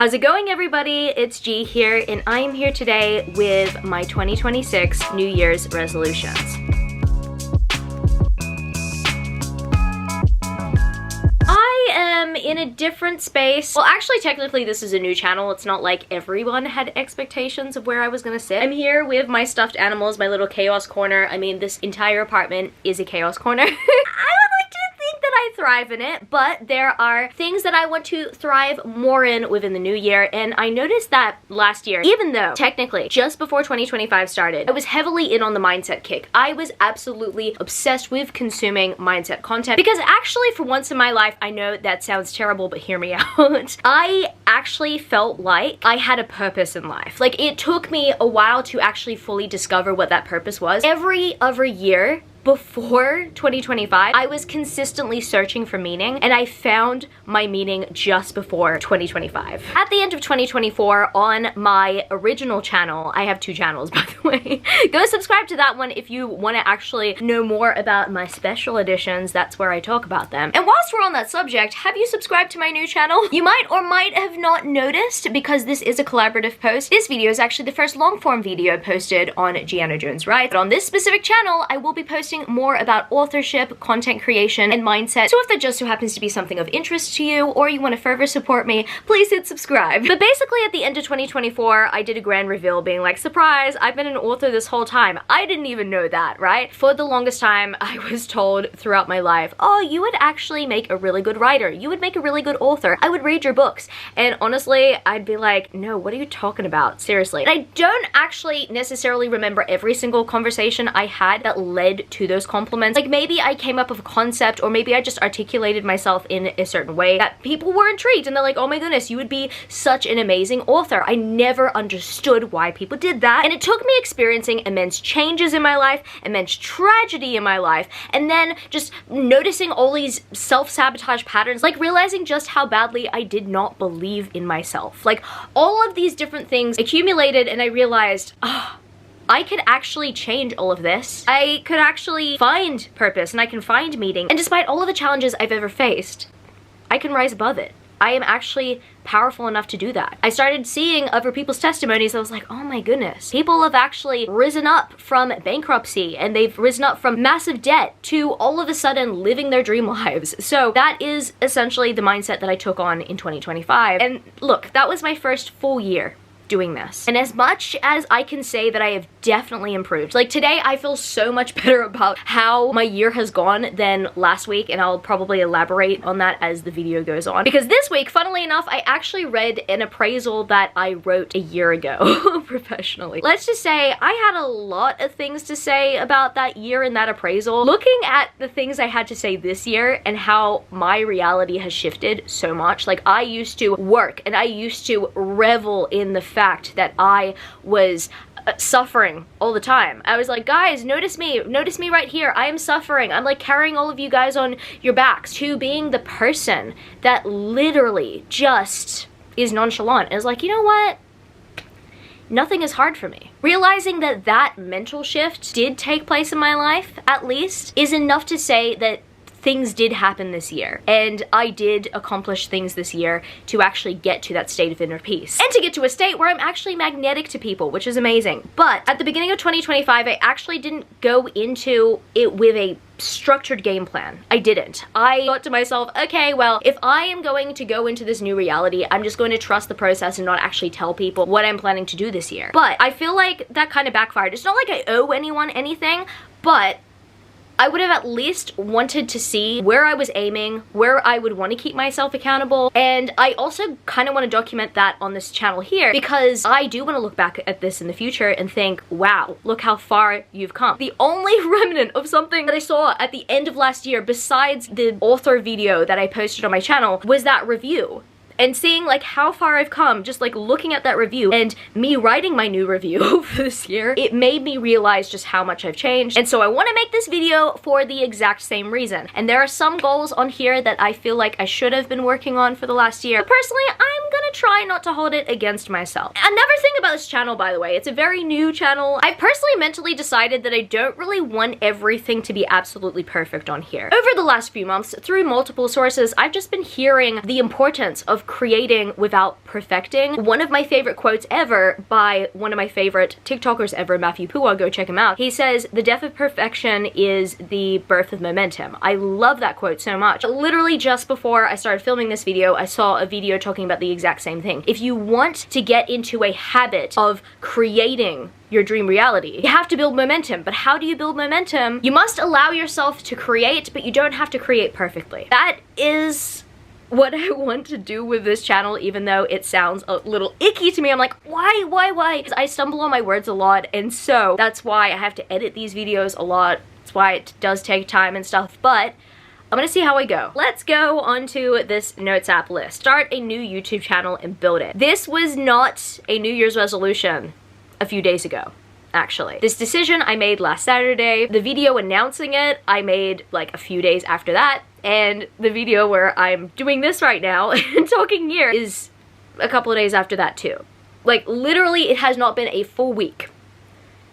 How's it going, everybody? It's G here, and I am here today with my 2026 New Year's resolutions. I am in a different space. Well, actually, technically, this is a new channel. It's not like everyone had expectations of where I was gonna sit. I'm here with my stuffed animals, my little chaos corner. I mean, this entire apartment is a chaos corner. I thrive in it, but there are things that I want to thrive more in within the new year, and I noticed that last year, even though technically just before 2025 started, I was heavily in on the mindset kick. I was absolutely obsessed with consuming mindset content because actually for once in my life, I know that sounds terrible, but hear me out. I actually felt like I had a purpose in life. Like, it took me a while to actually fully discover what that purpose was. Every other year before 2025, I was consistently searching for meaning, and I found my meaning just before 2025. At the end of 2024, on my original channel, I have two channels, by the way. Go subscribe to that one if you want to actually know more about my special editions. That's where I talk about them. And whilst we're on that subject, have you subscribed to my new channel? You might or might have not noticed, because this is a collaborative post. This video is actually the first long-form video posted on Gianna Jones Writes. But on this specific channel, I will be posting more about authorship, content creation, and mindset. So if that just so happens to be something of interest to you, or you want to further support me, please hit subscribe. But basically at the end of 2024, I did a grand reveal being like, surprise, I've been an author this whole time. I didn't even know that, right? For the longest time, I was told throughout my life, oh, you would actually make a really good writer. You would make a really good author. I would read your books. And honestly, I'd be like, no, what are you talking about? Seriously. And I don't actually necessarily remember every single conversation I had that led to those compliments. Like, maybe I came up with a concept, or maybe I just articulated myself in a certain way that people were intrigued, and they're like, oh my goodness, you would be such an amazing author. I never understood why people did that, and it took me experiencing immense changes in my life, immense tragedy in my life, and then just noticing all these self-sabotage patterns, like realizing just how badly I did not believe in myself. Like, all of these different things accumulated, and I realized, I could actually change all of this. I could actually find purpose, and I can find meaning. And despite all of the challenges I've ever faced, I can rise above it. I am actually powerful enough to do that. I started seeing other people's testimonies. I was like, oh my goodness. People have actually risen up from bankruptcy, and they've risen up from massive debt to all of a sudden living their dream lives. So that is essentially the mindset that I took on in 2025. And look, that was my first full year doing this. And as much as I can say that I have definitely improved, like today I feel so much better about how my year has gone than last week, and I'll probably elaborate on that as the video goes on. Because this week, funnily enough, I actually read an appraisal that I wrote a year ago professionally. Let's just say I had a lot of things to say about that year in that appraisal. Looking at the things I had to say this year and how my reality has shifted so much. Like, I used to work and I used to revel in the fact that I was suffering all the time. I was like, guys, notice me right here. I am suffering. I'm like carrying all of you guys on your backs, to being the person that literally just is nonchalant. And is like, you know what? Nothing is hard for me. Realizing that that mental shift did take place in my life, at least, is enough to say that things did happen this year, and I did accomplish things this year to actually get to that state of inner peace, and to get to a state where I'm actually magnetic to people, which is amazing. But at the beginning of 2025, I actually didn't go into it with a structured game plan. I didn't. I thought to myself, okay, well, if I am going to go into this new reality, I'm just going to trust the process and not actually tell people what I'm planning to do this year. But I feel like that kind of backfired. It's not like I owe anyone anything, but I would have at least wanted to see where I was aiming, where I would want to keep myself accountable, and I also kind of want to document that on this channel here, because I do want to look back at this in the future and think, wow, look how far you've come. The only remnant of something that I saw at the end of last year, besides the author video that I posted on my channel, was that review. And seeing like how far I've come, just like looking at that review and me writing my new review for this year, it made me realize just how much I've changed. And so I want to make this video for the exact same reason. And there are some goals on here that I feel like I should have been working on for the last year. But personally, I'm gonna try not to hold it against myself. Another thing about this channel, by the way, it's a very new channel. I've personally mentally decided that I don't really want everything to be absolutely perfect on here. Over the last few months, through multiple sources, I've just been hearing the importance of creating without perfecting. One of my favorite quotes ever by one of my favorite TikTokers ever, Matthew Pua, go check him out. He says, "The death of perfection is the birth of momentum." I love that quote so much. Literally just before I started filming this video, I saw a video talking about the exact same thing. If you want to get into a habit of creating your dream reality, you have to build momentum. But how do you build momentum? You must allow yourself to create, but you don't have to create perfectly. That is what I want to do with this channel, even though it sounds a little icky to me. I'm like, why? I stumble on my words a lot, and so that's why I have to edit these videos a lot. That's why it does take time and stuff, but I'm gonna see how I go. Let's go onto this notes app list. Start a new YouTube channel and build it. This was not a New Year's resolution a few days ago, actually. This decision I made last Saturday. The video announcing it I made like a few days after that, and the video where I'm doing this right now and talking here is a couple of days after that too. Like literally it has not been a full week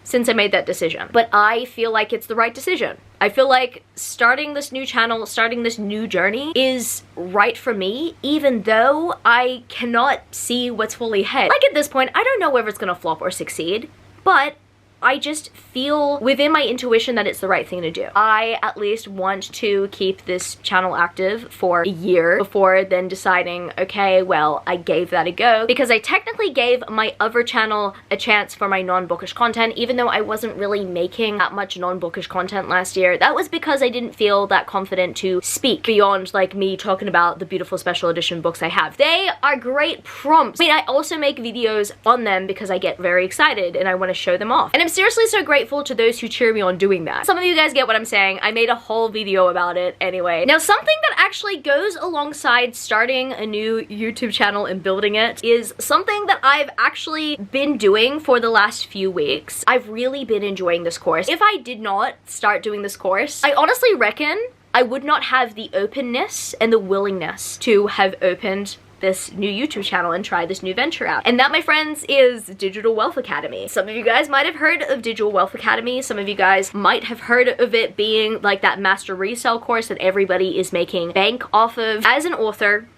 since I made that decision, but I feel like it's the right decision. I feel like starting this new channel, starting this new journey is right for me, even though I cannot see what's fully ahead. Like at this point, I don't know whether it's gonna flop or succeed, but I just feel within my intuition that it's the right thing to do. I at least want to keep this channel active for a year before then deciding, okay, well, I gave that a go, because I technically gave my other channel a chance for my non-bookish content, even though I wasn't really making that much non-bookish content last year. That was because I didn't feel that confident to speak beyond like me talking about the beautiful special edition books I have. They are great prompts. I mean, I also make videos on them because I get very excited and I want to show them off. And I'm seriously so grateful to those who cheer me on doing that. Some of you guys get what I'm saying. I made a whole video about it anyway. Now, something that actually goes alongside starting a new YouTube channel and building it is something that I've actually been doing for the last few weeks. I've really been enjoying this course. If I did not start doing this course, I honestly reckon I would not have the openness and the willingness to have opened this new YouTube channel and try this new venture out. And that, my friends, is Digital Wealth Academy. Some of you guys might have heard of Digital Wealth Academy. Some of you guys might have heard of it being like that master resale course that everybody is making bank off of. As an author,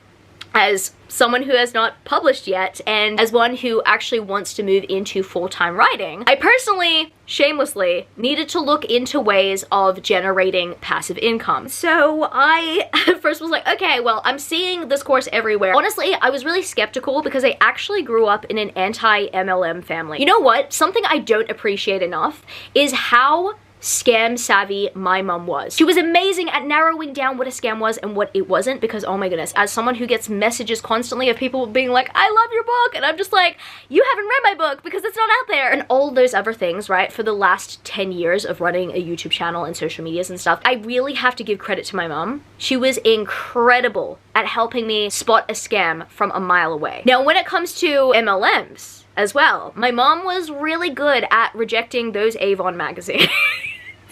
as someone who has not published yet, and as one who actually wants to move into full-time writing, I personally, shamelessly, needed to look into ways of generating passive income. So I first was like, okay, well, I'm seeing this course everywhere. Honestly, I was really skeptical because I actually grew up in an anti-MLM family. You know what? Something I don't appreciate enough is how scam savvy my mom was. She was amazing at narrowing down what a scam was and what it wasn't, because oh my goodness, as someone who gets messages constantly of people being like, I love your book, and I'm just like, you haven't read my book because it's not out there, and all those other things, right? For the last 10 years of running a YouTube channel and social medias and stuff, I really have to give credit to my mom. She was incredible at helping me spot a scam from a mile away. Now, when it comes to MLMs as well, my mom was really good at rejecting those Avon magazines.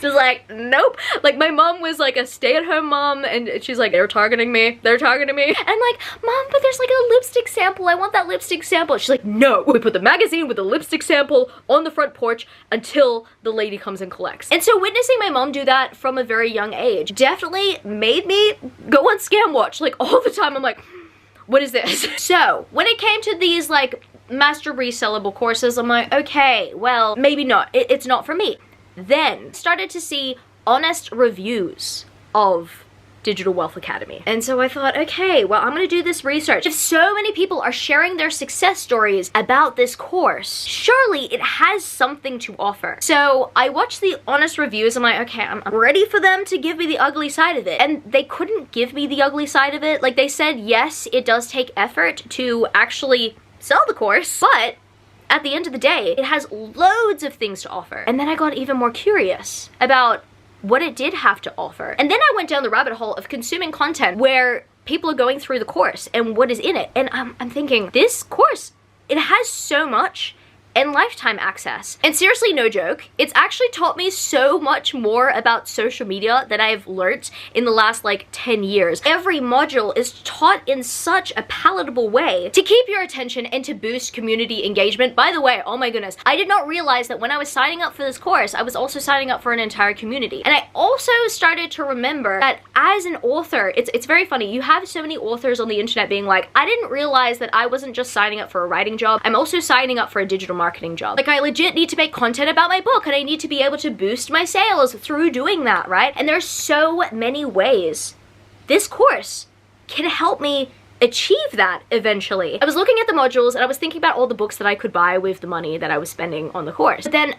She's like, nope. Like, my mom was like a stay-at-home mom, and she's like, they're targeting me. They're targeting me. And I'm like, Mom, but there's like a lipstick sample. I want that lipstick sample. She's like, no. We put the magazine with the lipstick sample on the front porch until the lady comes and collects. And so witnessing my mom do that from a very young age definitely made me go on Scam Watch. Like, all the time, I'm like, what is this? So when it came to these like master resellable courses, I'm like, okay, well, maybe not. It's not for me. Then started to see honest reviews of Digital Wealth Academy. And so I thought, okay, well, I'm gonna do this research. If so many people are sharing their success stories about this course, surely it has something to offer. So I watched the honest reviews. I'm like, okay, I'm ready for them to give me the ugly side of it. And they couldn't give me the ugly side of it. Like, they said, yes, it does take effort to actually sell the course, but at the end of the day, it has loads of things to offer. And then I got even more curious about what it did have to offer. And then I went down the rabbit hole of consuming content where people are going through the course and what is in it. And I'm thinking, this course, it has so much and lifetime access. And seriously, no joke, it's actually taught me so much more about social media that I've learnt in the last like 10 years. Every module is taught in such a palatable way to keep your attention and to boost community engagement. By the way, oh my goodness, I did not realize that when I was signing up for this course, I was also signing up for an entire community. And I also started to remember that as an author, it's very funny, you have so many authors on the internet being like, I didn't realize that I wasn't just signing up for a writing job, I'm also signing up for a digital marketing job. Like, I legit need to make content about my book and I need to be able to boost my sales through doing that, right? And there's so many ways this course can help me achieve that eventually. I was looking at the modules and I was thinking about all the books that I could buy with the money that I was spending on the course. But then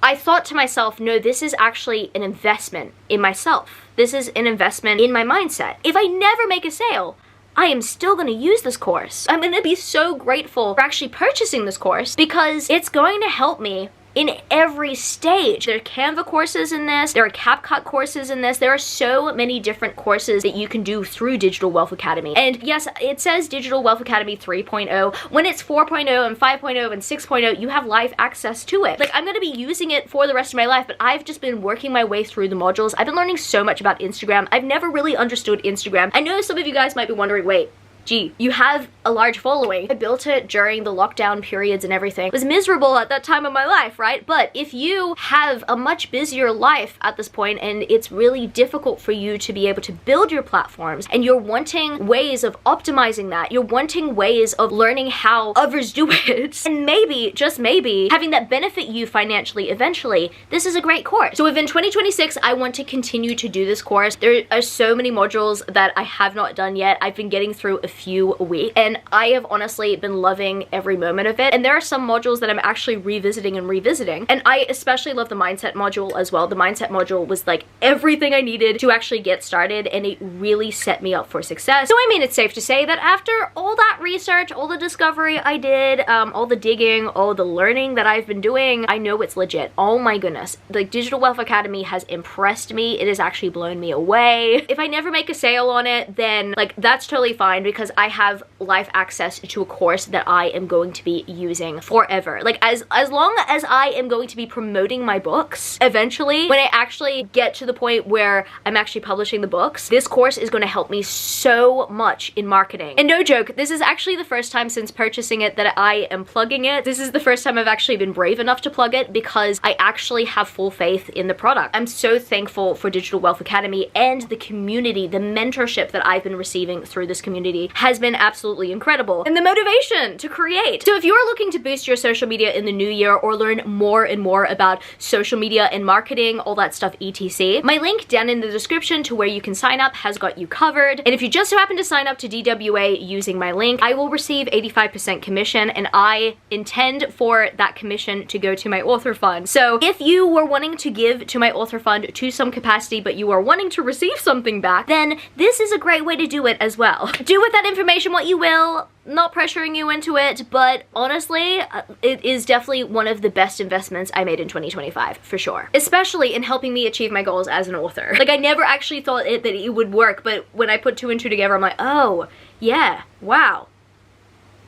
I thought to myself, no, this is actually an investment in myself. This is an investment in my mindset. If I never make a sale, I am still going to use this course. I'm going to be so grateful for actually purchasing this course because it's going to help me in every stage. There are Canva courses in this, there are CapCut courses in this, there are so many different courses that you can do through Digital Wealth Academy. And yes, it says Digital Wealth Academy 3.0. When it's 4.0 and 5.0 and 6.0, you have live access to it. Like, I'm gonna be using it for the rest of my life, but I've just been working my way through the modules. I've been learning so much about Instagram. I've never really understood Instagram. I know some of you guys might be wondering, wait, gee, you have a large following. I built it during the lockdown periods and everything. It was miserable at that time of my life, right? But if you have a much busier life at this point and it's really difficult for you to be able to build your platforms and you're wanting ways of optimizing that, you're wanting ways of learning how others do it, and maybe, just maybe, having that benefit you financially eventually, this is a great course. So within 2026, I want to continue to do this course. There are so many modules that I have not done yet. I've been getting through a few a week and I have honestly been loving every moment of it. And there are some modules that I'm actually revisiting and revisiting. And I especially love the mindset module as well. The mindset module was like everything I needed to actually get started and it really set me up for success. So I mean, it's safe to say that after all that research, all the discovery I did, all the digging, all the learning that I've been doing, I know it's legit. Oh my goodness. The Digital Wealth Academy has impressed me. It has actually blown me away. If I never make a sale on it, then like that's totally fine because I have live access to a course that I am going to be using forever. Like as long as I am going to be promoting my books, eventually when I actually get to the point where I'm actually publishing the books, this course is going to help me so much in marketing. And no joke, this is actually the first time since purchasing it that I am plugging it. This is the first time I've actually been brave enough to plug it because I actually have full faith in the product. I'm so thankful for Digital Wealth Academy and the community, the mentorship that I've been receiving through this community has been absolutely incredible. And the motivation to create. So if you're looking to boost your social media in the new year or learn more and more about social media and marketing, all that stuff etc, my link down in the description to where you can sign up has got you covered. And if you just so happen to sign up to DWA using my link, I will receive 85% commission and I intend for that commission to go to my author fund. So if you were wanting to give to my author fund to some capacity but you are wanting to receive something back, then this is a great way to do it as well. Do with that information what you will. Not pressuring you into it, but honestly, it is definitely one of the best investments I made in 2025, for sure. Especially in helping me achieve my goals as an author. Like, I never actually thought that it would work, but when I put 2 and 2 together, I'm like, oh, yeah, wow.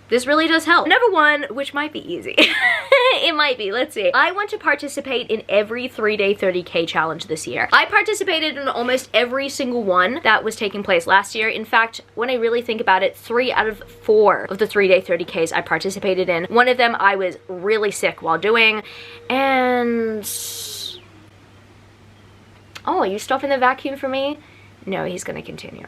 This really does help. Number 1, which might be easy. It might be, let's see. I want to participate in every 3-day 30K challenge this year. I participated in almost every single one that was taking place last year. In fact, when I really think about it, 3 out of 4 of the 3-day 30Ks I participated in. One of them I was really sick while doing, and... Oh, are you stopping the vacuum for me? No, he's gonna continue.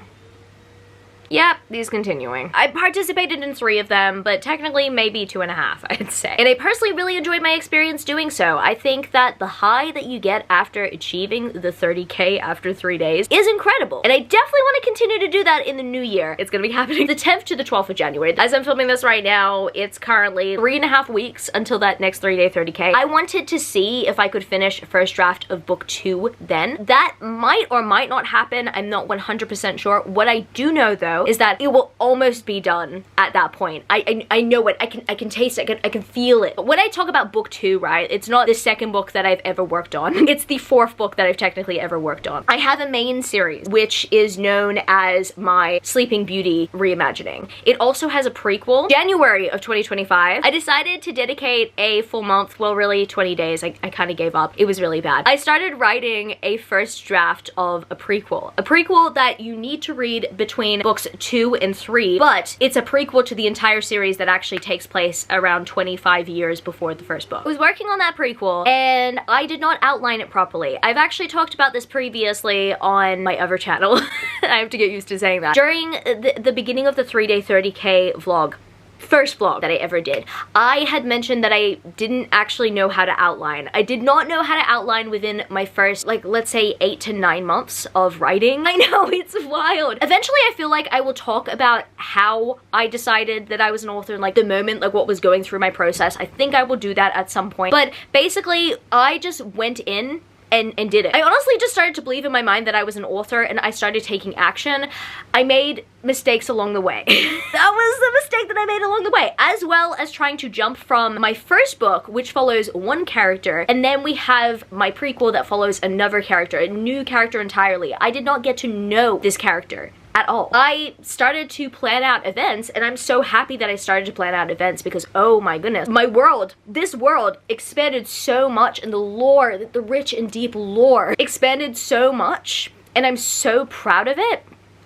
Yep, he's continuing. I participated in 3 of them, but technically maybe 2.5, I'd say. And I personally really enjoyed my experience doing so. I think that the high that you get after achieving the 30K after 3 days is incredible. And I definitely want to continue to do that in the new year. It's gonna be happening the 10th to the 12th of January. As I'm filming this right now, it's currently 3.5 weeks until that next 3-day 30K. I wanted to see if I could finish first draft of book 2 then. That might or might not happen. I'm not 100% sure. What I do know though know is that it will almost be done at that point. I know it. I can taste it. I can feel it. But when I talk about book 2, right, it's not the second book that I've ever worked on. It's the 4th book that I've technically ever worked on. I have a main series, which is known as my Sleeping Beauty reimagining. It also has a prequel. January of 2025, I decided to dedicate a full month, well, really 20 days. I kind of gave up. It was really bad. I started writing a first draft of a prequel that you need to read between books 2 and 3, but it's a prequel to the entire series that actually takes place around 25 years before the first book. I was working on that prequel and I did not outline it properly. I've actually talked about this previously on my other channel. I have to get used to saying that. During the beginning of the 3-day 30K vlog, first vlog that I ever did, I had mentioned that I didn't actually know how to outline. I did not know how to outline within my first, like, let's say 8 to 9 months of writing. I know, it's wild. Eventually, I feel like I will talk about how I decided that I was an author and like the moment, like what was going through my process. I think I will do that at some point. But basically, I just went in and did it. I honestly just started to believe in my mind that I was an author and I started taking action. I made mistakes along the way. That was the mistake that I made along the way, as well as trying to jump from my first book, which follows one character, and then we have my prequel that follows another character, a new character entirely. I did not get to know this character at all. I started to plan out events, and I'm so happy that I started to plan out events because, oh my goodness, my world, this world expanded so much, and the lore, the rich and deep lore expanded so much, and I'm so proud of it.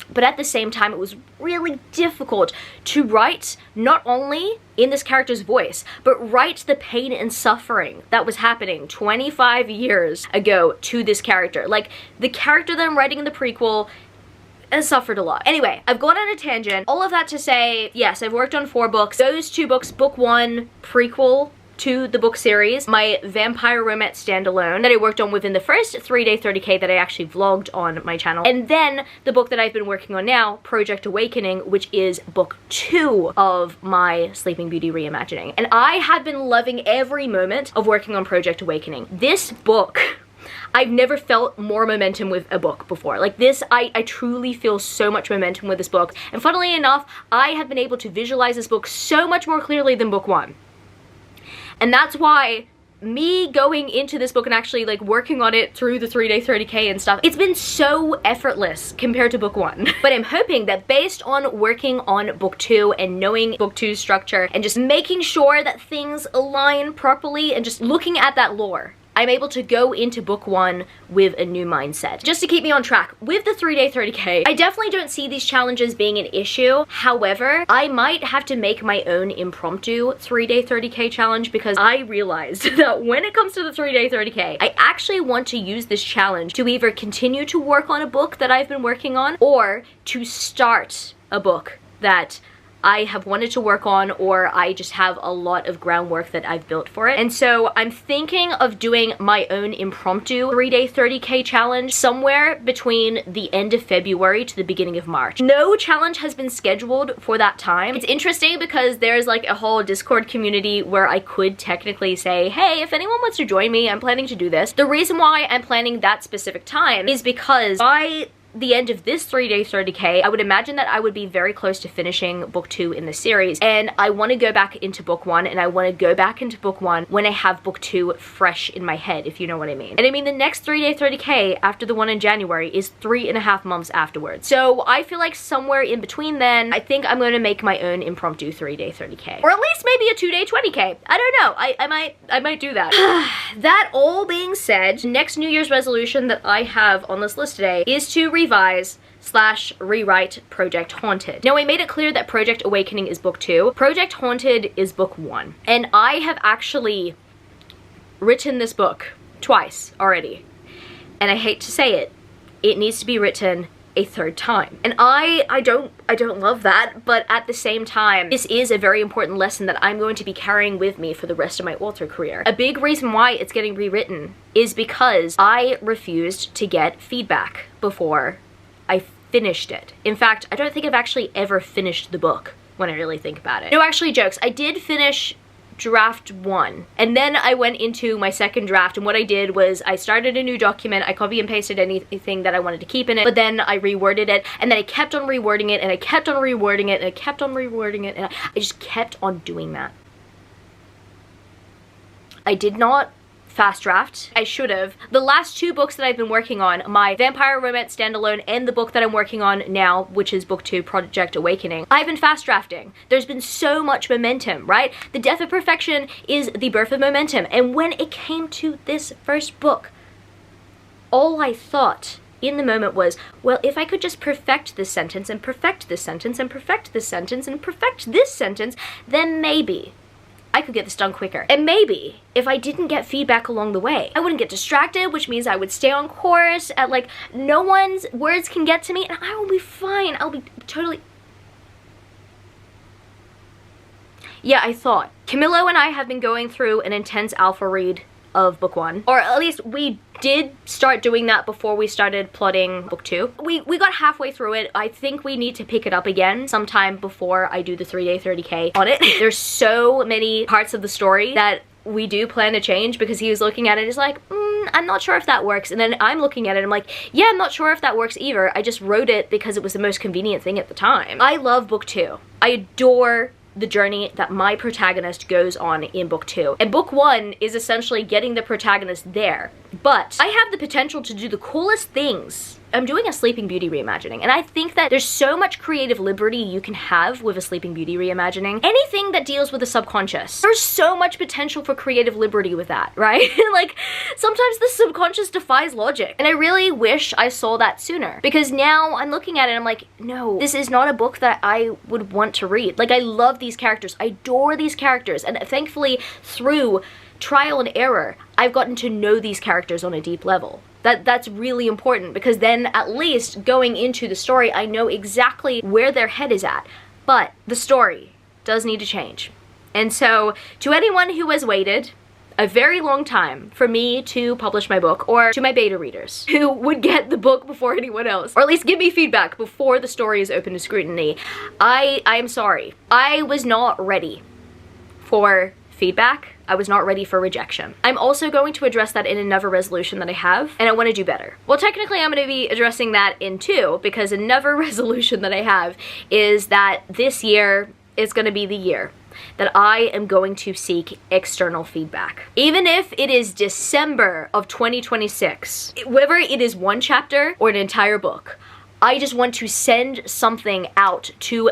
But at the same time, it was really difficult to write not only in this character's voice, but write the pain and suffering that was happening 25 years ago to this character. Like, the character that I'm writing in the prequel has suffered a lot. Anyway, I've gone on a tangent. All of that to say, yes, I've worked on 4 books. Those 2 books, book 1, prequel to the book series, my vampire romance standalone that I worked on within the first 3-day 30K that I actually vlogged on my channel, and then the book that I've been working on now, Project Awakening, which is book 2 of my Sleeping Beauty reimagining. And I have been loving every moment of working on Project Awakening. This book, I've never felt more momentum with a book before. Like this, I truly feel so much momentum with this book. And funnily enough, I have been able to visualize this book so much more clearly than book 1. And that's why me going into this book and actually like working on it through the 3-day 30K and stuff, it's been so effortless compared to book 1. But I'm hoping that based on working on book 2 and knowing book 2's structure and just making sure that things align properly and just looking at that lore, I'm able to go into book 1 with a new mindset. Just to keep me on track, with the 3-day 30K, I definitely don't see these challenges being an issue. However, I might have to make my own impromptu 3-day 30K challenge because I realized that when it comes to the 3-day 30K, I actually want to use this challenge to either continue to work on a book that I've been working on or to start a book that I have wanted to work on, or I just have a lot of groundwork that I've built for it. And so I'm thinking of doing my own impromptu 3-day 30K challenge somewhere between the end of February to the beginning of March. No challenge has been scheduled for that time. It's interesting because there's like a whole Discord community where I could technically say, hey, if anyone wants to join me, I'm planning to do this. The reason why I'm planning that specific time is because by the end of this 3-day 30K, I would imagine that I would be very close to finishing book 2 in the series, and I want to go back into book 1, and I want to go back into book 1 when I have book 2 fresh in my head, if you know what I mean. And I mean, the next 3-day 30K after the one in January is 3.5 months afterwards. So I feel like somewhere in between then, I think I'm going to make my own impromptu 3-day 30K. Or at least maybe a 2-day 20K. I don't know. I might do that. That all being said, next New Year's resolution that I have on this list today is to revise/rewrite Project Haunted. Now, I made it clear that Project Awakening is book 2. Project Haunted is book 1. And I have actually written this book twice already. And I hate to say it, it needs to be written a 3rd time. And I don't love that, but at the same time, this is a very important lesson that I'm going to be carrying with me for the rest of my author career. A big reason why it's getting rewritten is because I refused to get feedback before I finished it. In fact, I don't think I've actually ever finished the book when I really think about it. No, actually, jokes. I did finish draft 1, and then I went into my second draft, and what I did was I started a new document, I copy and pasted anything that I wanted to keep in it, but then I reworded it, and then I kept on rewording it, and I kept on rewording it, and I kept on rewording it, and I just kept on doing that. I did not fast draft. I should have. The last 2 books that I've been working on, my vampire romance standalone and the book that I'm working on now, which is book 2, Project Awakening, I've been fast drafting. There's been so much momentum, right? The Death of Perfection is the birth of momentum. And when it came to this first book, all I thought in the moment was, well, if I could just perfect this sentence and perfect this sentence and perfect this sentence and perfect this sentence, then maybe I could get this done quicker. And maybe if I didn't get feedback along the way, I wouldn't get distracted, which means I would stay on course at like, no one's words can get to me, and I will be fine. I'll be totally... Yeah, I thought. Camillo and I have been going through an intense alpha read of book 1, or at least we did start doing that before we started plotting book 2. We got halfway through it. I think we need to pick it up again sometime before I do the 3-day 30K on it. There's so many parts of the story that we do plan to change, because he was looking at it, he's like, I'm not sure if that works. And then I'm looking at it, I'm like, yeah, I'm not sure if that works either. I just wrote it because it was the most convenient thing at the time. I love book 2. I adore the journey that my protagonist goes on in book 2. And book 1 is essentially getting the protagonist there. But I have the potential to do the coolest things. I'm doing a Sleeping Beauty reimagining, and I think that there's so much creative liberty you can have with a Sleeping Beauty reimagining. Anything that deals with the subconscious, there's so much potential for creative liberty with that, right? Like, sometimes the subconscious defies logic, and I really wish I saw that sooner, because now I'm looking at it and I'm like, no, this is not a book that I would want to read. Like, I love these characters, I adore these characters, and thankfully through trial and error, I've gotten to know these characters on a deep level. That's really important, because then at least going into the story, I know exactly where their head is at. But the story does need to change. And so to anyone who has waited a very long time for me to publish my book, or to my beta readers who would get the book before anyone else, or at least give me feedback before the story is open to scrutiny, I am sorry. I was not ready for feedback. I was not ready for rejection. I'm also going to address that in another resolution that I have, and I want to do better. Well, technically I'm going to be addressing that in 2, because another resolution that I have is that this year is going to be the year that I am going to seek external feedback. Even if it is December of 2026, whether it is 1 chapter or an entire book, I just want to send something out to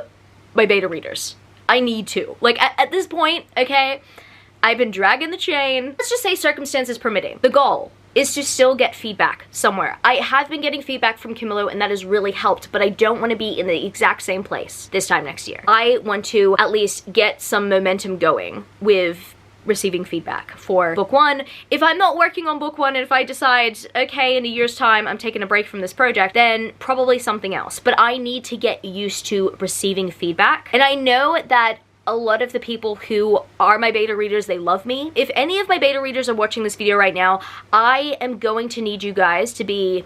my beta readers. I need to. Like, at this point, okay, I've been dragging the chain. Let's just say circumstances permitting. The goal is to still get feedback somewhere. I have been getting feedback from Camillo, and that has really helped, but I don't want to be in the exact same place this time next year. I want to at least get some momentum going with receiving feedback for book 1. If I'm not working on book 1, and if I decide, okay, in a year's time I'm taking a break from this project, then probably something else. But I need to get used to receiving feedback. And I know that a lot of the people who are my beta readers, they love me. If any of my beta readers are watching this video right now, I am going to need you guys to be,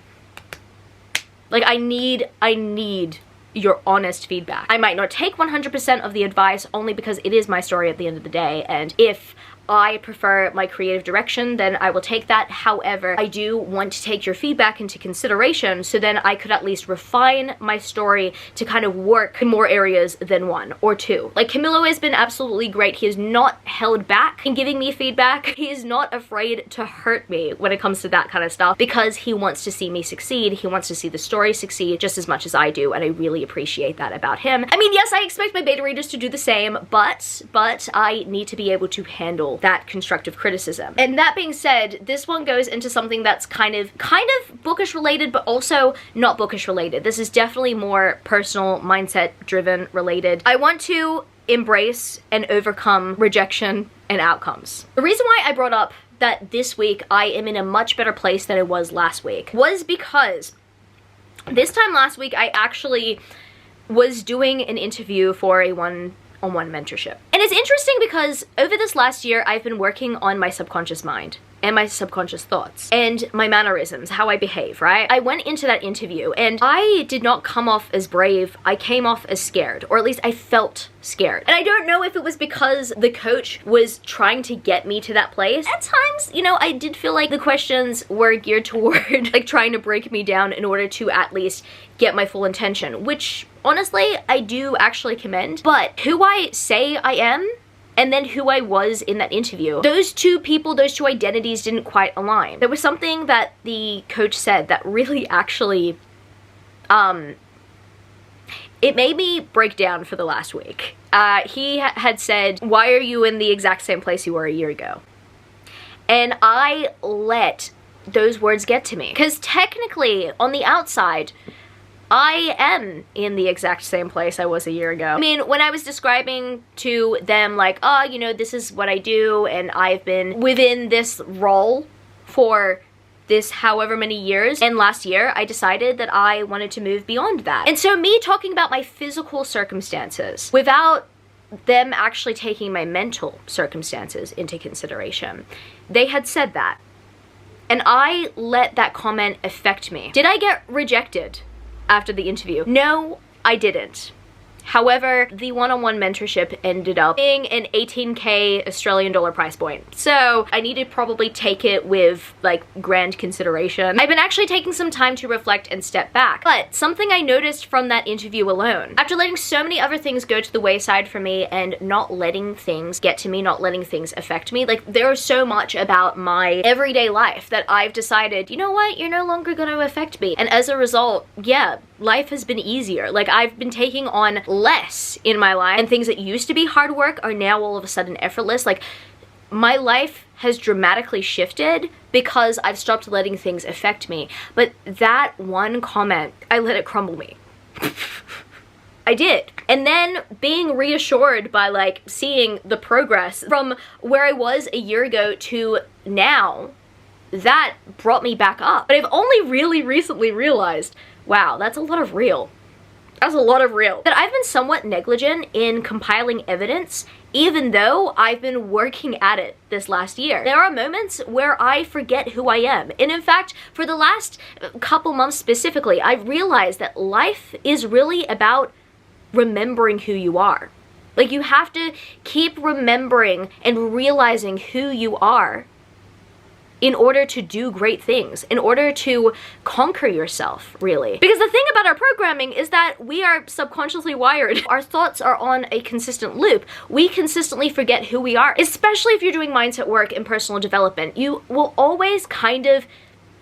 like, I need your honest feedback. I might not take 100% of the advice, only because it is my story at the end of the day, and if I prefer my creative direction, then I will take that. However, I do want to take your feedback into consideration, so then I could at least refine my story to kind of work in more areas than 1 or 2. Like, Camillo has been absolutely great. He has not held back in giving me feedback. He is not afraid to hurt me when it comes to that kind of stuff, because he wants to see me succeed. He wants to see the story succeed just as much as I do, and I really appreciate that about him. I mean, yes, I expect my beta readers to do the same, but I need to be able to handle that constructive criticism. And that being said, this one goes into something that's kind of bookish related, but also not bookish related. This is definitely more personal, mindset driven related. I want to embrace and overcome rejection and outcomes. The reason why I brought up that this week I am in a much better place than I was last week was because this time last week I actually was doing an interview for a one-on-one mentorship. And it's interesting because over this last year, I've been working on my subconscious mind. and my subconscious thoughts and my mannerisms, how I behave, right? I went into that interview and I did not come off as brave. I came off as scared, or at least I felt scared. And I don't know if it was because the coach was trying to get me to that place. At times, you know, I did feel like the questions were geared toward like trying to break me down in order to at least get my full intention, which honestly, I do actually commend. But who I say I am and then who I was in that interview, those two people, those two identities didn't quite align. There was something that the coach said that really actually, it made me break down for the last week. He had said, why are you in the exact same place you were a year ago? And I let those words get to me. Because technically, on the outside, I am in the exact same place I was a year ago. I mean, when I was describing to them like, oh, you know, this is what I do and I've been within this role for this however many years, and last year I decided that I wanted to move beyond that. And so me talking about my physical circumstances without them actually taking my mental circumstances into consideration, they had said that. And I let that comment affect me. Did I get rejected after the interview? No, I didn't. However, the one-on-one mentorship ended up being an 18K Australian dollar price point. So I need to probably take it with like grand consideration. I've been actually taking some time to reflect and step back. But something I noticed from that interview alone, after letting so many other things go to the wayside for me and not letting things get to me, not letting things affect me, like there is so much about my everyday life that I've decided, you know what, you're no longer gonna affect me. And as a result, yeah, life has been easier. Like I've been taking on less in my life, and things that used to be hard work are now all of a sudden effortless. Like my life has dramatically shifted because I've stopped letting things affect me. But that one comment, I let it crumble me. I did. And then being reassured by like seeing the progress from where I was a year ago to now, that brought me back up. But I've only really recently realized, wow, that's a lot of real. That's a lot of real. That I've been somewhat negligent in compiling evidence, even though I've been working at it this last year. There are moments where I forget who I am. And in fact, for the last couple months specifically, I've realized that life is really about remembering who you are. Like you have to keep remembering and realizing who you are in order to do great things, in order to conquer yourself, really. Because the thing about our programming is that we are subconsciously wired. Our thoughts are on a consistent loop. We consistently forget who we are, especially if you're doing mindset work and personal development. You will always kind of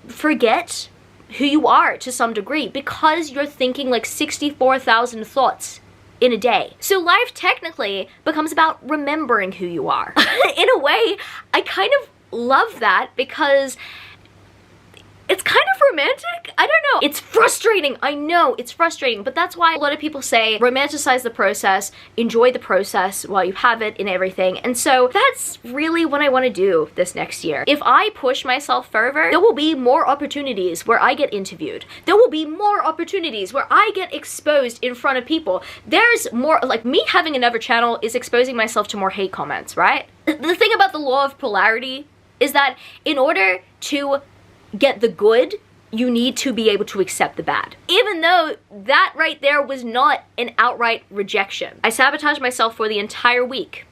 forget who you are to some degree because you're thinking like 64,000 thoughts in a day. So life technically becomes about remembering who you are. In a way, I kind of love that because it's kind of romantic. I don't know. It's frustrating. I know it's frustrating, but that's why a lot of people say romanticize the process, enjoy the process while you have it and everything. And so that's really what I want to do this next year. If I push myself further, there will be more opportunities where I get interviewed. There will be more opportunities where I get exposed in front of people. There's more, like me having another channel is exposing myself to more hate comments, right? The thing about the law of polarity is that in order to get the good, you need to be able to accept the bad. Even though that right there was not an outright rejection. I sabotaged myself for the entire week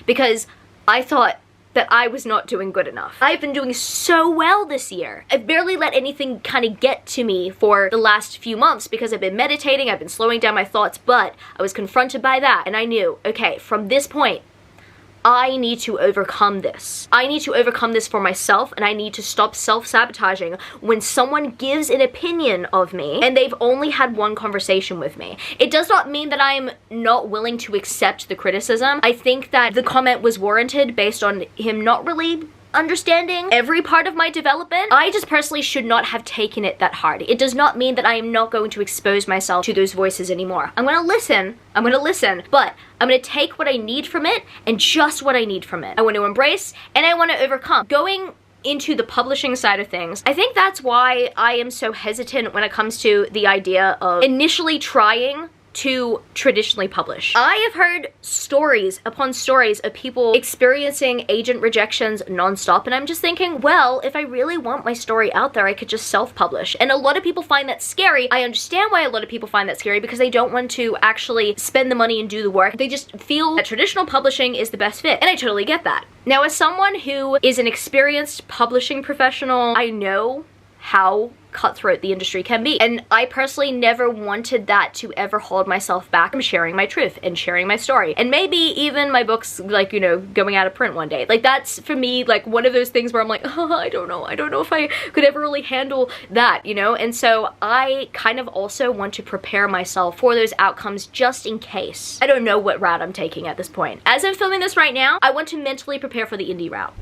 because I thought that I was not doing good enough. I've been doing so well this year. I've barely let anything kind of get to me for the last few months because I've been meditating, I've been slowing down my thoughts, but I was confronted by that and I knew, okay, from this point, I need to overcome this. I need to overcome this for myself, and I need to stop self-sabotaging when someone gives an opinion of me and they've only had one conversation with me. It does not mean that I'm not willing to accept the criticism. I think that the comment was warranted based on him not really understanding every part of my development. I just personally should not have taken it that hard. It does not mean that I am not going to expose myself to those voices anymore. I'm gonna listen, but I'm gonna take what I need from it and just what I need from it. I want to embrace and I want to overcome. Going into the publishing side of things, I think that's why I am so hesitant when it comes to the idea of initially trying to traditionally publish. I have heard stories upon stories of people experiencing agent rejections nonstop, and I'm just thinking, well, if I really want my story out there, I could just self-publish. And a lot of people find that scary. I understand why a lot of people find that scary, because they don't want to actually spend the money and do the work. They just feel that traditional publishing is the best fit, and I totally get that. Now, as someone who is an experienced publishing professional, I know how cutthroat the industry can be. And I personally never wanted that to ever hold myself back from sharing my truth and sharing my story. And maybe even my books, like, you know, going out of print one day. Like, that's for me, like, one of those things where I'm like, oh, I don't know if I could ever really handle that, you know? And so I kind of also want to prepare myself for those outcomes just in case. I don't know what route I'm taking at this point. As I'm filming this right now, I want to mentally prepare for the indie route.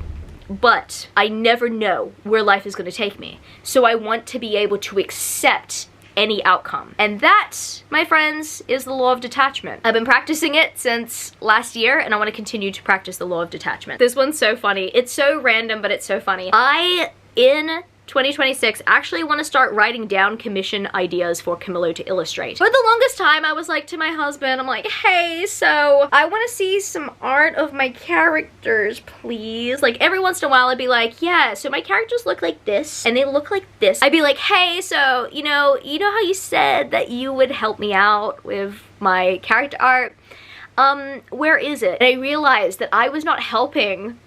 But I never know where life is going to take me. So I want to be able to accept any outcome. And that, my friends, is the law of detachment. I've been practicing it since last year, and I want to continue to practice the law of detachment. This one's so funny. It's so random, but it's so funny. In 2026, actually want to start writing down commission ideas for Camillo to illustrate. For the longest time, I was like to my husband, I'm like, hey, so I want to see some art of my characters, please. Like, every once in a while, I'd be like, yeah, so my characters look like this, and they look like this. I'd be like, hey, so, you know how you said that you would help me out with my character art? Where is it? And I realized that I was not helping.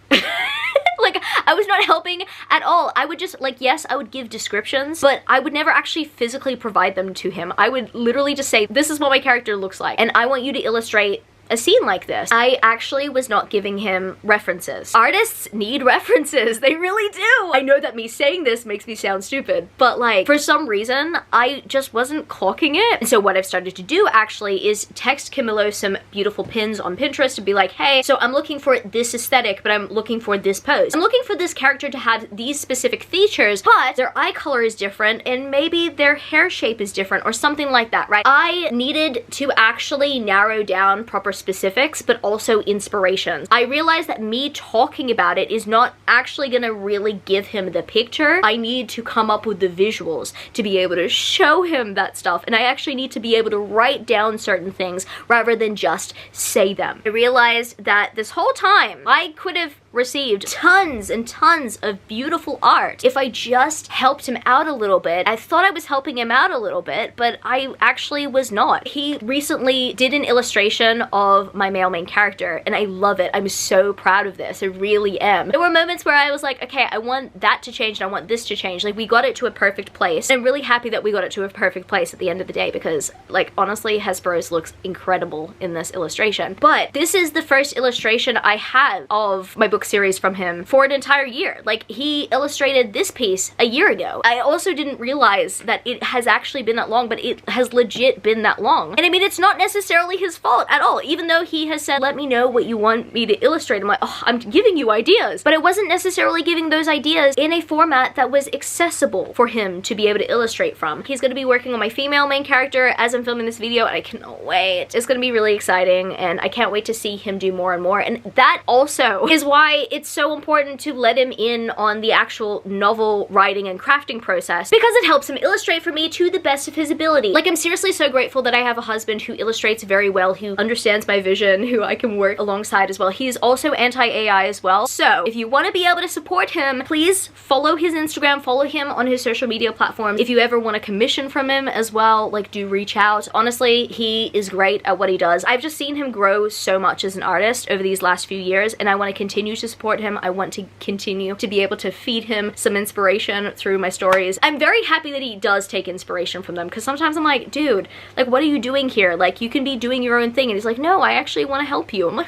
Like, I was not helping at all. I would just, like, yes, I would give descriptions, but I would never actually physically provide them to him. I would literally just say, this is what my character looks like, and I want you to illustrate a scene like this. I actually was not giving him references. Artists need references. They really do. I know that me saying this makes me sound stupid, but like, for some reason, I just wasn't clocking it. And so what I've started to do actually is text Camillo some beautiful pins on Pinterest to be like, hey, so I'm looking for this aesthetic, but I'm looking for this pose. I'm looking for this character to have these specific features, but their eye color is different, and maybe their hair shape is different, or something like that, right? I needed to actually narrow down proper specifics, but also inspirations. I realized that me talking about it is not actually gonna really give him the picture. I need to come up with the visuals to be able to show him that stuff, and I actually need to be able to write down certain things rather than just say them. I realized that this whole time I could have received tons and tons of beautiful art if I just helped him out a little bit. I thought I was helping him out a little bit, but I actually was not. He recently did an illustration of my male main character, and I love it. I'm so proud of this. I really am. There were moments where I was like, okay, I want that to change and I want this to change. Like, we got it to a perfect place. I'm really happy that we got it to a perfect place at the end of the day, because, like, honestly, Hesperus looks incredible in this illustration. But this is the first illustration I have of my book series from him for an entire year. Like, he illustrated this piece a year ago. I also didn't realize that it has actually been that long, but it has legit been that long. And I mean, it's not necessarily his fault at all, even though he has said, let me know what you want me to illustrate. I'm like, oh, I'm giving you ideas. But I wasn't necessarily giving those ideas in a format that was accessible for him to be able to illustrate from. He's going to be working on my female main character as I'm filming this video, and I cannot wait. It's going to be really exciting, and I can't wait to see him do more and more. And that also is why it's so important to let him in on the actual novel writing and crafting process, because it helps him illustrate for me to the best of his ability. Like, I'm seriously so grateful that I have a husband who illustrates very well, who understands my vision, who I can work alongside as well. He's also anti-AI as well. So if you want to be able to support him, please follow his Instagram, follow him on his social media platforms. If you ever want a commission from him as well, like, do reach out. Honestly, he is great at what he does. I've just seen him grow so much as an artist over these last few years, and I want to continue to support him. I want to continue to be able to feed him some inspiration through my stories. I'm very happy that he does take inspiration from them, because sometimes I'm like, dude, like, what are you doing here? Like, you can be doing your own thing. And he's like, no, I actually want to help you. I'm like,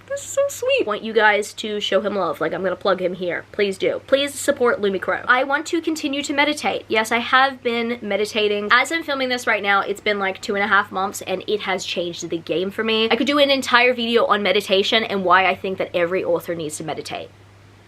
this is so sweet. I want you guys to show him love. Like, I'm gonna plug him here. Please do. Please support Lumicro. I want to continue to meditate. Yes, I have been meditating. As I'm filming this right now, it's been like 2.5 months, and it has changed the game for me. I could do an entire video on meditation and why I think that every author needs to meditate.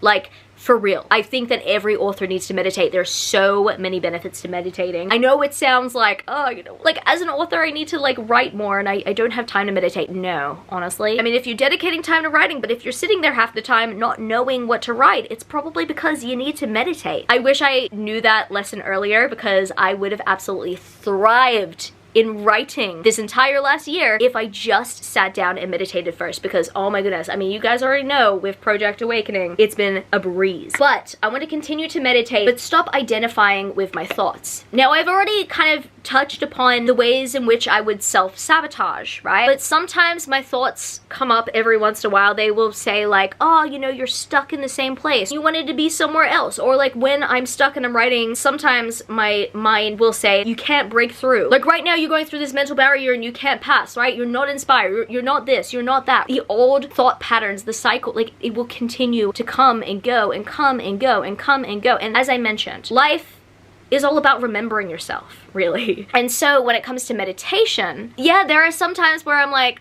Like, for real. I think that every author needs to meditate. There's so many benefits to meditating. I know it sounds like, oh, you know, like, as an author, I need to, like, write more, and I don't have time to meditate. No, honestly. I mean, if you're dedicating time to writing, but if you're sitting there half the time not knowing what to write, it's probably because you need to meditate. I wish I knew that lesson earlier, because I would have absolutely thrived in writing this entire last year if I just sat down and meditated first, because oh my goodness, I mean, you guys already know with Project Awakening, it's been a breeze. But I want to continue to meditate, but stop identifying with my thoughts. Now, I've already kind of touched upon the ways in which I would self-sabotage, right? But sometimes my thoughts come up every once in a while. They will say like, oh, you know, you're stuck in the same place. You wanted to be somewhere else. Or like when I'm stuck and I'm writing, sometimes my mind will say, you can't break through. Like right now you're going through this mental barrier and you can't pass, right? You're not inspired. You're not this, you're not that. The old thought patterns, the cycle, like it will continue to come and go and come and go and come and go. And as I mentioned, life is all about remembering yourself, really. And so when it comes to meditation, yeah, there are some times where I'm like,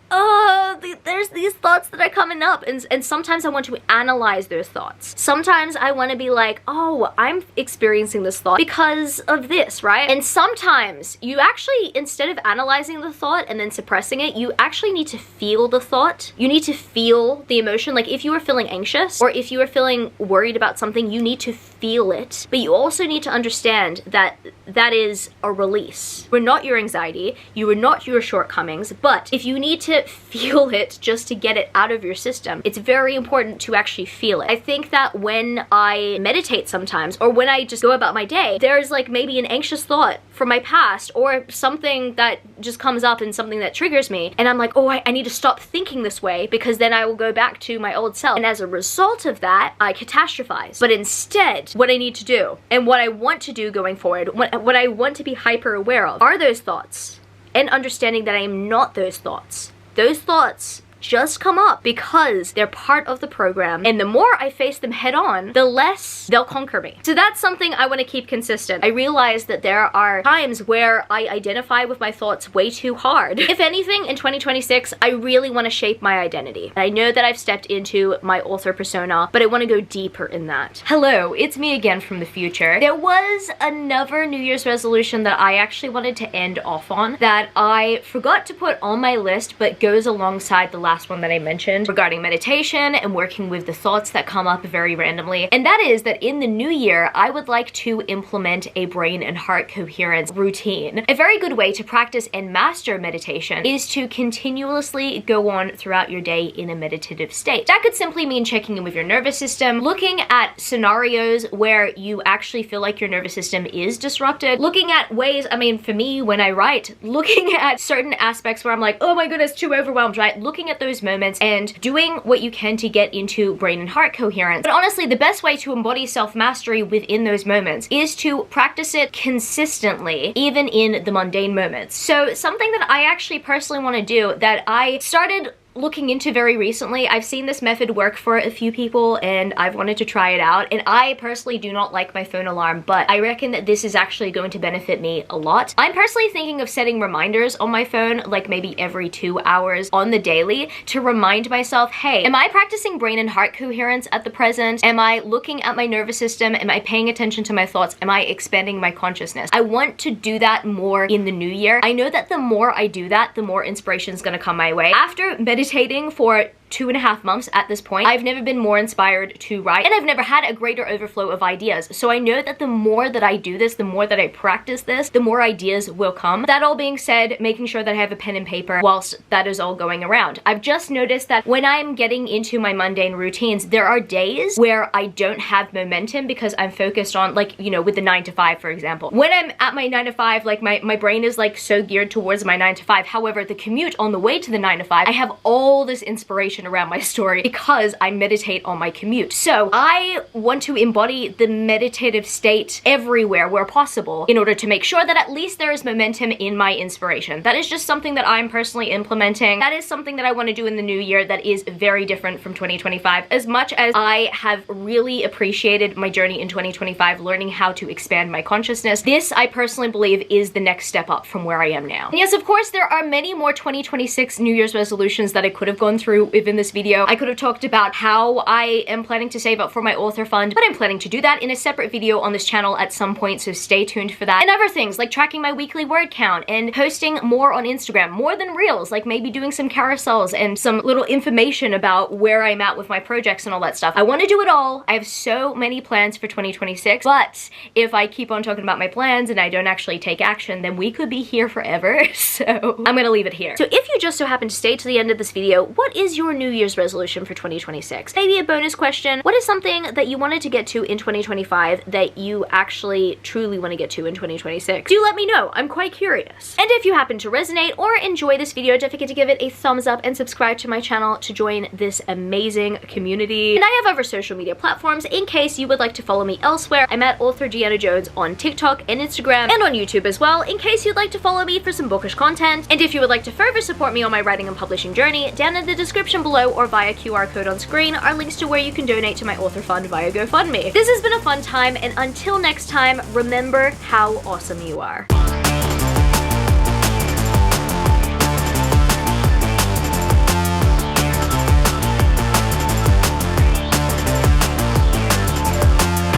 oh, there's these thoughts that are coming up, and sometimes I want to analyze those thoughts. Sometimes I want to be like, oh, I'm experiencing this thought because of this, right? And sometimes you actually, instead of analyzing the thought and then suppressing it, you actually need to feel the thought. You need to feel the emotion. Like if you are feeling anxious or if you are feeling worried about something, you need to feel it. But you also need to understand that that is a release. We're not your anxiety. You are not your shortcomings. But if you need to feel it just to get it out of your system, it's very important to actually feel it. I think that when I meditate sometimes, or when I just go about my day, there's like maybe an anxious thought from my past or something that just comes up and something that triggers me, and I'm like, oh, I need to stop thinking this way, because then I will go back to my old self, and as a result of that, I catastrophize. But instead, what I need to do and what I want to do going forward, what I want to be hyper aware of are those thoughts, and understanding that I am not those thoughts. Those thoughts just come up because they're part of the program, and the more I face them head on, the less they'll conquer me. So that's something I want to keep consistent. I realize that there are times where I identify with my thoughts way too hard. If anything, in 2026, I really want to shape my identity. I know that I've stepped into my author persona, but I want to go deeper in that. Hello, it's me again from the future. There was another New Year's resolution that I actually wanted to end off on that I forgot to put on my list, but goes alongside the last one that I mentioned regarding meditation and working with the thoughts that come up very randomly. And that is that in the new year, I would like to implement a brain and heart coherence routine. A very good way to practice and master meditation is to continuously go on throughout your day in a meditative state. That could simply mean checking in with your nervous system, looking at scenarios where you actually feel like your nervous system is disrupted, looking at ways, I mean, for me, when I write, looking at certain aspects where I'm like, oh my goodness, too overwhelmed, right? Looking at those moments and doing what you can to get into brain and heart coherence. But honestly, the best way to embody self-mastery within those moments is to practice it consistently, even in the mundane moments. So something that I actually personally want to do that I started looking into very recently, I've seen this method work for a few people and I've wanted to try it out, and I personally do not like my phone alarm, but I reckon that this is actually going to benefit me a lot. I'm personally thinking of setting reminders on my phone, like maybe every 2 hours on the daily, to remind myself, hey, am I practicing brain and heart coherence at the present? Am I looking at my nervous system? Am I paying attention to my thoughts? Am I expanding my consciousness? I want to do that more in the new year. I know that the more I do that, the more inspiration is going to come my way. After meditating for 2.5 months at this point, I've never been more inspired to write, and I've never had a greater overflow of ideas. So I know that the more that I do this, the more that I practice this, the more ideas will come. That all being said, making sure that I have a pen and paper whilst that is all going around. I've just noticed that when I'm getting into my mundane routines, there are days where I don't have momentum because I'm focused on, like, you know, with the 9 to 5, for example. When I'm at my 9 to 5, like my brain is like so geared towards my 9 to 5. However, the commute on the way to the 9 to 5, I have all this inspiration around my story because I meditate on my commute. So I want to embody the meditative state everywhere where possible in order to make sure that at least there is momentum in my inspiration. That is just something that I'm personally implementing. That is something that I want to do in the new year that is very different from 2025. As much as I have really appreciated my journey in 2025, learning how to expand my consciousness, this I personally believe is the next step up from where I am now. And yes, of course, there are many more 2026 New Year's resolutions that I could have gone through with save in this video. I could have talked about how I am planning to save up for my author fund, but I'm planning to do that in a separate video on this channel at some point, so stay tuned for that. And other things like tracking my weekly word count and posting more on Instagram, more than reels, like maybe doing some carousels and some little information about where I'm at with my projects and all that stuff. I want to do it all. I have so many plans for 2026, but if I keep on talking about my plans and I don't actually take action, then we could be here forever. So I'm gonna leave it here. So if you just so happen to stay to the end of this video, what is your New Year's resolution for 2026? Maybe a bonus question. What is something that you wanted to get to in 2025 that you actually truly want to get to in 2026? Do let me know. I'm quite curious. And if you happen to resonate or enjoy this video, don't forget to give it a thumbs up and subscribe to my channel to join this amazing community. And I have other social media platforms in case you would like to follow me elsewhere. I'm at Author Deanna Jones on TikTok and Instagram and on YouTube as well, in case you'd like to follow me for some bookish content. And if you would like to further support me on my writing and publishing journey, down in the description below or via QR code on screen are links to where you can donate to my author fund via GoFundMe. This has been a fun time, and until next time, remember how awesome you are.